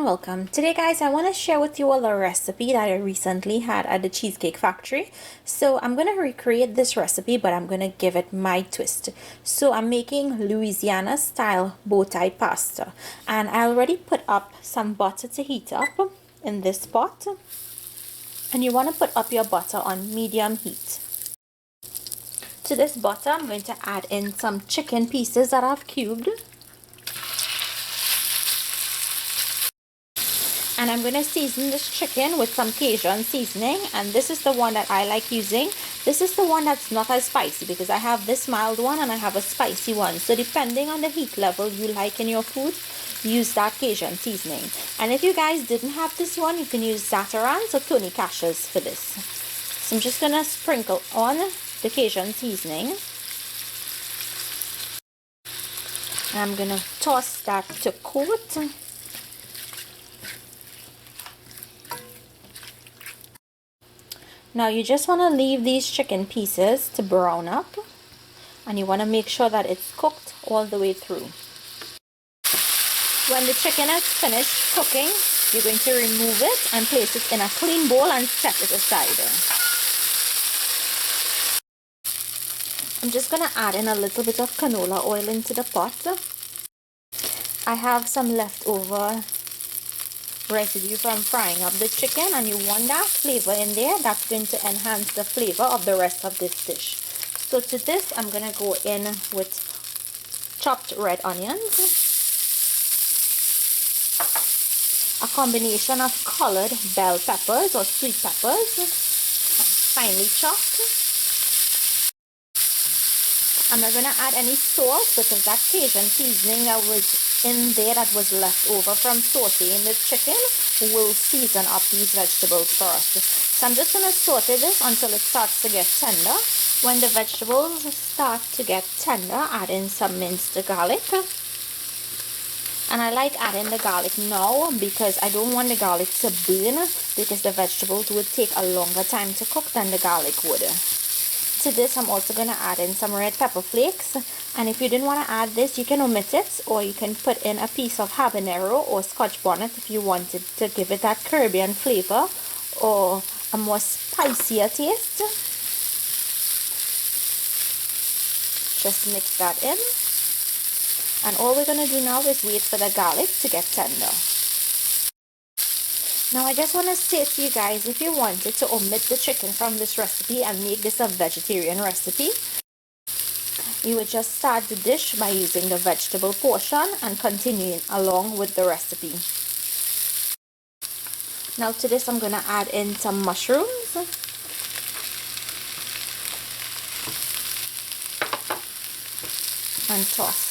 and welcome. Today guys, I want to share with you all a recipe that I recently had at the Cheesecake Factory. So I'm going to recreate this recipe, but I'm going to give it my twist. So I'm making Louisiana style bow tie pasta, and I already put up some butter to heat up in this pot, and you want to put up your butter on medium heat. To this butter, I'm going to add in some chicken pieces that I've cubed. And I'm going to season this chicken with some Cajun seasoning, and this is the one that I like using. This is the one that's not as spicy, because I have this mild one and I have a spicy one. So depending on the heat level you like in your food, use that Cajun seasoning. And if you guys didn't have this one, you can use Zatarain's or Tony Cash's for this. So I'm just going to sprinkle on the Cajun seasoning. And I'm going to toss that to coat. Now you just want to leave these chicken pieces to brown up, and you want to make sure that it's cooked all the way through. When the chicken has finished cooking, you're going to remove it and place it in a clean bowl and set it aside. I'm just going to add in a little bit of canola oil into the pot. I have some leftover residue from frying up the chicken, and you want that flavor in there. That's going to enhance the flavor of the rest of this dish. So to this, I'm going to go in with chopped red onions, a combination of colored bell peppers or sweet peppers, finely chopped. I'm not going to add any salt, because that Cajun seasoning that was in there, that was left over from sauteing the chicken, will season up these vegetables for us. So I'm just going to saute this until it starts to get tender. When the vegetables start to get tender, add in some minced garlic. And I like adding the garlic now because I don't want the garlic to burn, because the vegetables would take a longer time to cook than the garlic would. To this, I'm also going to add in some red pepper flakes, and if you didn't want to add this, you can omit it, or you can put in a piece of habanero or scotch bonnet if you wanted to give it that Caribbean flavor or a more spicier taste. Just mix that in, and all we're going to do now is wait for the garlic to get tender. Now I just want to say to you guys, if you wanted to omit the chicken from this recipe and make this a vegetarian recipe, you would just start the dish by using the vegetable portion and continuing along with the recipe. Now to this, I'm going to add in some mushrooms. And toss.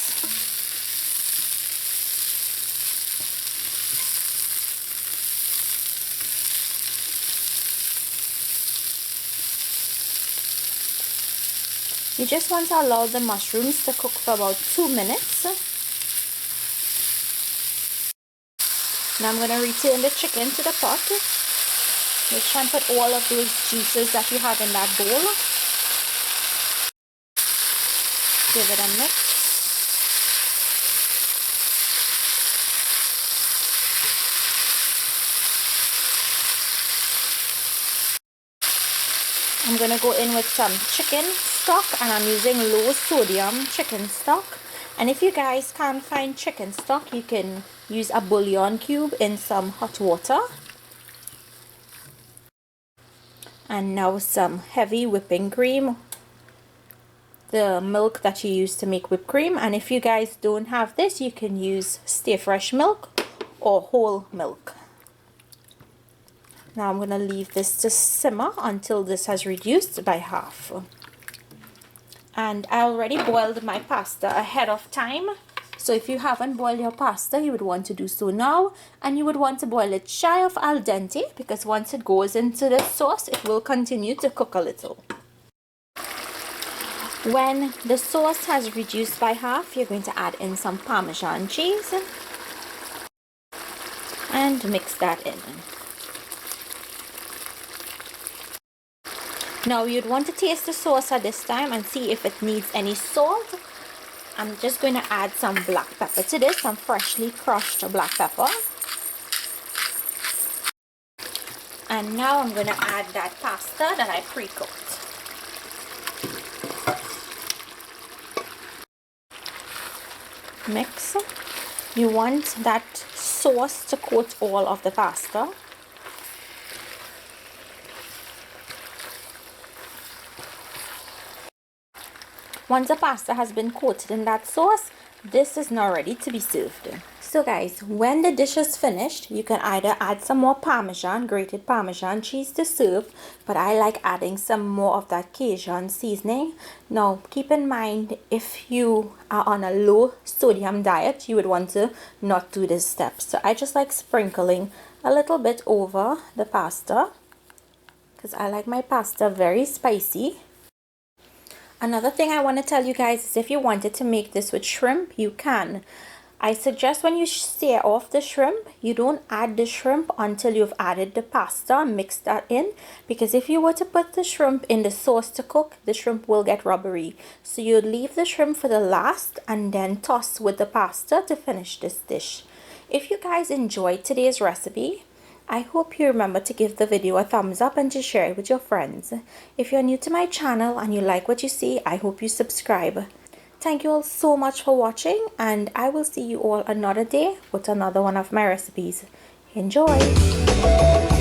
You just want to allow the mushrooms to cook for about 2 minutes. Now I'm going to return the chicken to the pot. Make sure and put all of those juices that you have in that bowl. Give it a mix. I'm going to go in with some chicken stock, and I'm using low sodium chicken stock. And if you guys can't find chicken stock, you can use a bouillon cube in some hot water. And now some heavy whipping cream, the milk that you use to make whipped cream. And if you guys don't have this, you can use Stay Fresh milk or whole milk. Now I'm going to leave this to simmer until this has reduced by half. And I already boiled my pasta ahead of time. So if you haven't boiled your pasta, you would want to do so now. And you would want to boil it shy of al dente, because once it goes into the sauce, it will continue to cook a little. When the sauce has reduced by half, you're going to add in some parmesan cheese. And mix that in. Now you'd want to taste the sauce at this time and see if it needs any salt. I'm just going to add some black pepper to this, some freshly crushed black pepper. And now I'm going to add that pasta that I pre-cooked. Mix. You want that sauce to coat all of the pasta. Once the pasta has been coated in that sauce, this is now ready to be served. So guys, when the dish is finished, you can either add some more parmesan, grated parmesan cheese to serve, but I like adding some more of that Cajun seasoning. Now keep in mind, if you are on a low sodium diet, you would want to not do this step. So I just like sprinkling a little bit over the pasta because I like my pasta very spicy. Another thing I want to tell you guys is if you wanted to make this with shrimp, you can. I suggest when you sear off the shrimp, you don't add the shrimp until you've added the pasta and mixed that in. Because if you were to put the shrimp in the sauce to cook, the shrimp will get rubbery. So you'd leave the shrimp for the last and then toss with the pasta to finish this dish. If you guys enjoyed today's recipe, I hope you remember to give the video a thumbs up and to share it with your friends. If you're new to my channel and you like what you see, I hope you subscribe. Thank you all so much for watching, and I will see you all another day with another one of my recipes. Enjoy!